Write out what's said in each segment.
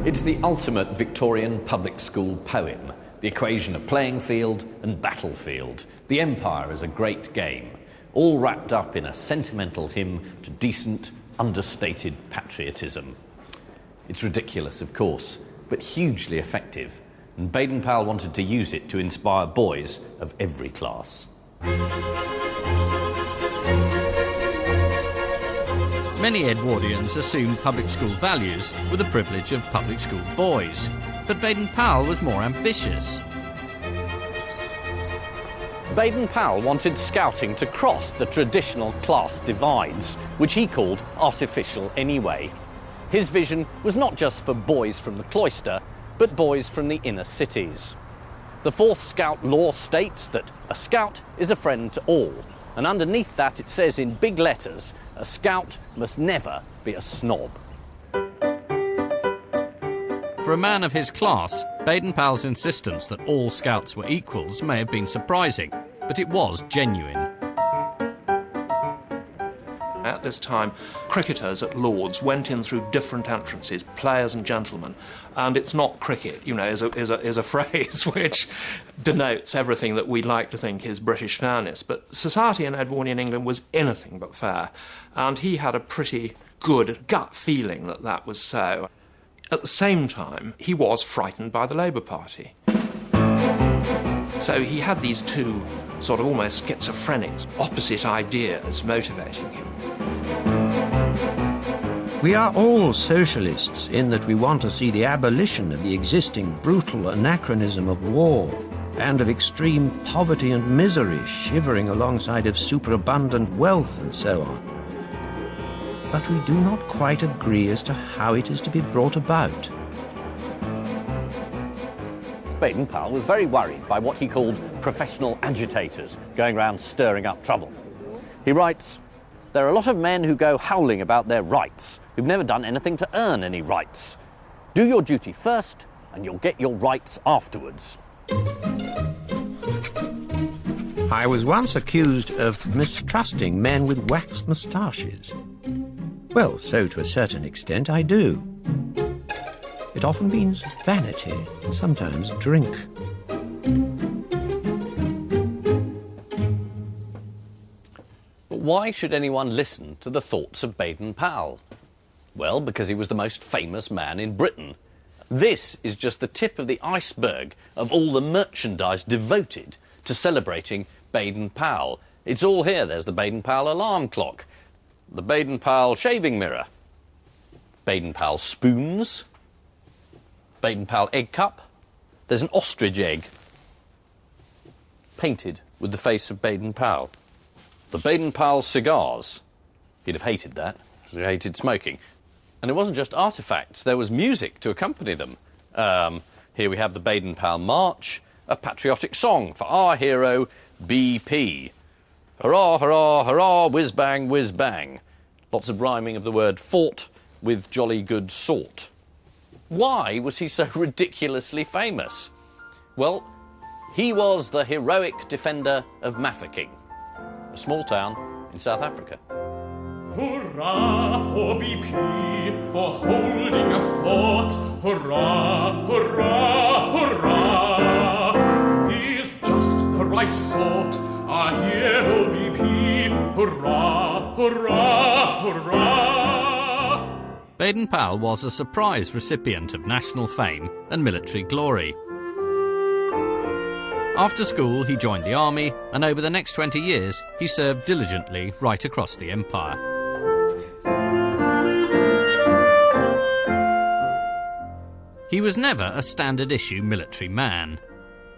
It's the ultimate Victorian public school poem, the equation of playing field and battlefield, the empire as a great game, all wrapped up in a sentimental hymn to decent, understated patriotism. It's ridiculous, of course, but hugely effective, and Baden-Powell wanted to use it to inspire boys of every class. Many Edwardians assumed public school values were the privilege of public school boys, but Baden-Powell was more ambitious. Baden-Powell wanted scouting to cross the traditional class divides, which he called artificial anyway. His vision was not just for boys from the cloister, but boys from the inner cities. The 4th Scout law states that a scout is a friend to all, and underneath that it says in big letters, a scout must never be a snob. For a man of his class, Baden-Powell's insistence that all scouts were equals may have been surprising, but it was genuine. At this time, cricketers at Lord's went in through different entrances, players and gentlemen, and it's not cricket, is a phrase which denotes everything that we'd like to think is British fairness. But society in Edwardian England was anything but fair, and he had a pretty good gut feeling that that was so. At the same time, he was frightened by the Labour Party. So he had these two sort of almost schizophrenic, opposite ideas motivating him. We are all socialists in that we want to see the abolition of the existing brutal anachronism of war and of extreme poverty and misery shivering alongside of superabundant wealth and so on. But we do not quite agree as to how it is to be brought about. Baden-Powell was very worried by what he called professional agitators going around stirring up trouble. He writes, "There are a lot of men who go howling about their rights, who've never done anything to earn any rights. Do your duty first, and you'll get your rights afterwards." I was once accused of mistrusting men with waxed moustaches. Well, so to a certain extent I do. It often means vanity, sometimes drink. But why should anyone listen to the thoughts of Baden-Powell? Well, because he was the most famous man in Britain. This is just the tip of the iceberg of all the merchandise devoted to celebrating Baden-Powell. It's all here. There's the Baden-Powell alarm clock, the Baden-Powell shaving mirror, Baden-Powell spoons, Baden-Powell egg cup. There's an ostrich egg painted with the face of Baden-Powell. The Baden-Powell cigars. He'd have hated that, because he hated smoking. And it wasn't just artefacts, there was music to accompany them. Here we have the Baden-Powell March, a patriotic song for our hero, BP. Hurrah, hurrah, hurrah, whiz-bang, whiz-bang. Lots of rhyming of the word fought with jolly good sort. Why was he so ridiculously famous? Well, he was the heroic defender of Mafeking, a small town in South Africa. Hurrah for BP, for holding a fort. Hurrah, hurrah, hurrah. He's just the right sort, our hero BP. Hurrah, hurrah, hurrah. Baden-Powell was a surprise recipient of national fame and military glory. After school, he joined the army, and over the next 20 years, he served diligently right across the empire. He was never a standard-issue military man.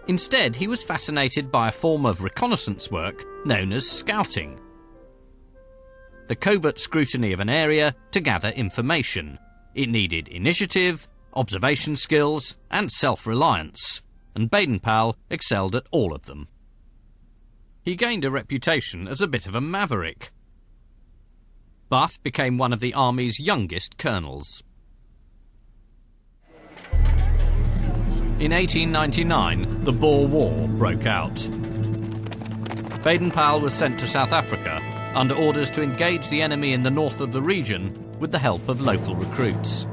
Instead, he was fascinated by a form of reconnaissance work known as scouting. The covert scrutiny of an area to gather information. It needed initiative, observation skills, and self-reliance, and Baden-Powell excelled at all of them. He gained a reputation as a bit of a maverick, but became one of the Army's youngest colonels. In 1899, the Boer War broke out. Baden-Powell was sent to South Africa under orders to engage the enemy in the north of the region with the help of local recruits.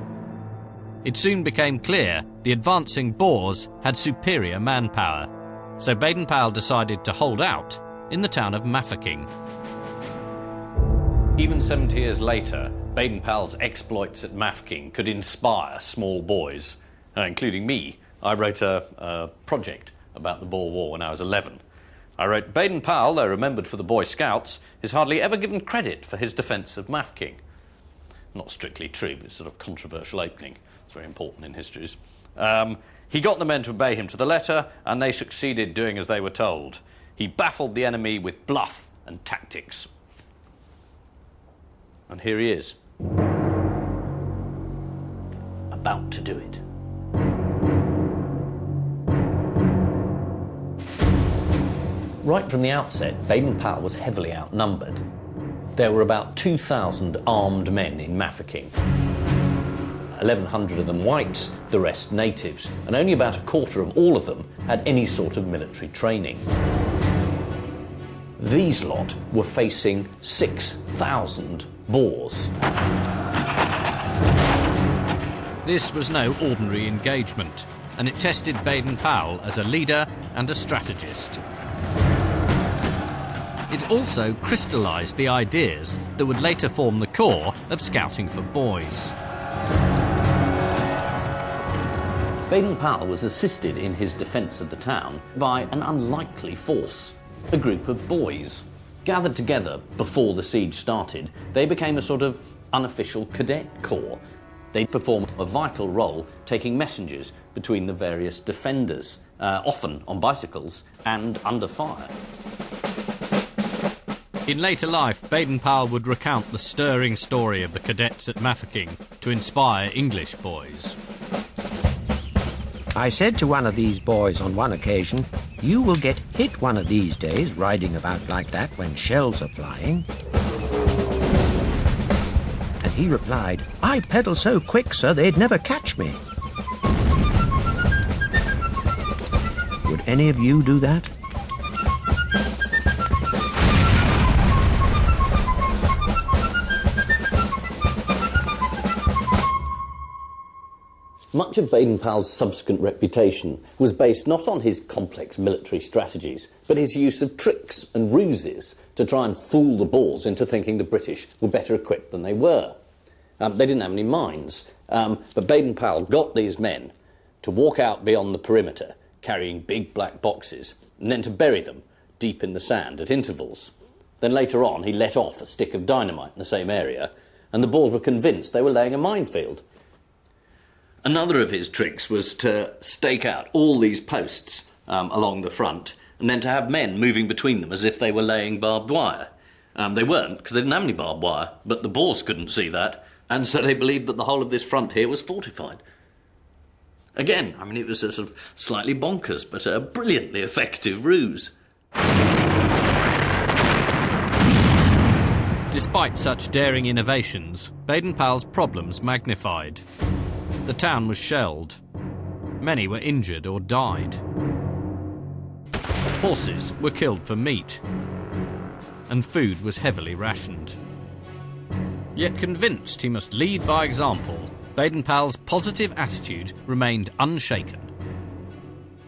It soon became clear the advancing Boers had superior manpower, so Baden-Powell decided to hold out in the town of Mafeking. Even 70 years later, Baden-Powell's exploits at Mafeking could inspire small boys, including me. I wrote a project about the Boer War when I was 11. I wrote, Baden-Powell, though remembered for the Boy Scouts, is hardly ever given credit for his defence of Mafeking. Not strictly true, but it's a sort of controversial opening. It's very important in histories. He got the men to obey him to the letter, and they succeeded doing as they were told. He baffled the enemy with bluff and tactics. And here he is, about to do it. Right from the outset, Baden-Powell was heavily outnumbered. There were about 2,000 armed men in Mafeking. 1,100 of them whites, the rest natives, and only about a quarter of all of them had any sort of military training. These lot were facing 6,000 Boers. This was no ordinary engagement, and it tested Baden-Powell as a leader and a strategist. It also crystallised the ideas that would later form the core of Scouting for Boys. Baden-Powell was assisted in his defence of the town by an unlikely force, a group of boys. Gathered together before the siege started, they became a sort of unofficial cadet corps. They performed a vital role taking messages between the various defenders, often on bicycles and under fire. In later life, Baden-Powell would recount the stirring story of the cadets at Mafeking to inspire English boys. I said to one of these boys on one occasion, "You will get hit one of these days riding about like that when shells are flying." And he replied, "I pedal so quick, sir, they'd never catch me." Would any of you do that? Much of Baden-Powell's subsequent reputation was based not on his complex military strategies, but his use of tricks and ruses to try and fool the Boers into thinking the British were better equipped than they were. They didn't have any mines, but Baden-Powell got these men to walk out beyond the perimeter, carrying big black boxes, and then to bury them deep in the sand at intervals. Then later on, he let off a stick of dynamite in the same area, and the Boers were convinced they were laying a minefield. Another of his tricks was to stake out all these posts along the front and then to have men moving between them as if they were laying barbed wire. They weren't, because they didn't have any barbed wire, but the Boers couldn't see that, and so they believed that the whole of this front here was fortified. Again, I mean, it was a sort of slightly bonkers, but a brilliantly effective ruse. Despite such daring innovations, Baden-Powell's problems magnified. The town was shelled. Many were injured or died. Horses were killed for meat. And food was heavily rationed. Yet convinced he must lead by example, Baden-Powell's positive attitude remained unshaken.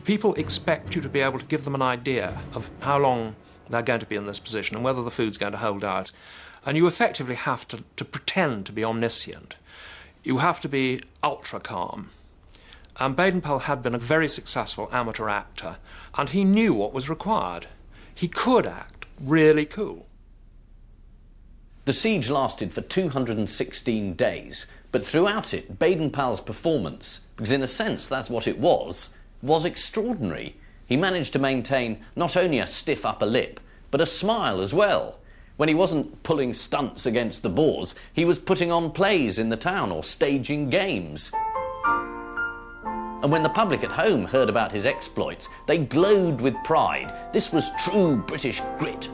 People expect you to be able to give them an idea of how long they're going to be in this position and whether the food's going to hold out. And you effectively have to pretend to be omniscient. You have to be ultra calm. And Baden-Powell had been a very successful amateur actor, and he knew what was required. He could act really cool. The siege lasted for 216 days, but throughout it, Baden-Powell's performance, because in a sense that's what it was extraordinary. He managed to maintain not only a stiff upper lip, but a smile as well. When he wasn't pulling stunts against the Boers, he was putting on plays in the town or staging games. And when the public at home heard about his exploits, they glowed with pride. This was true British grit.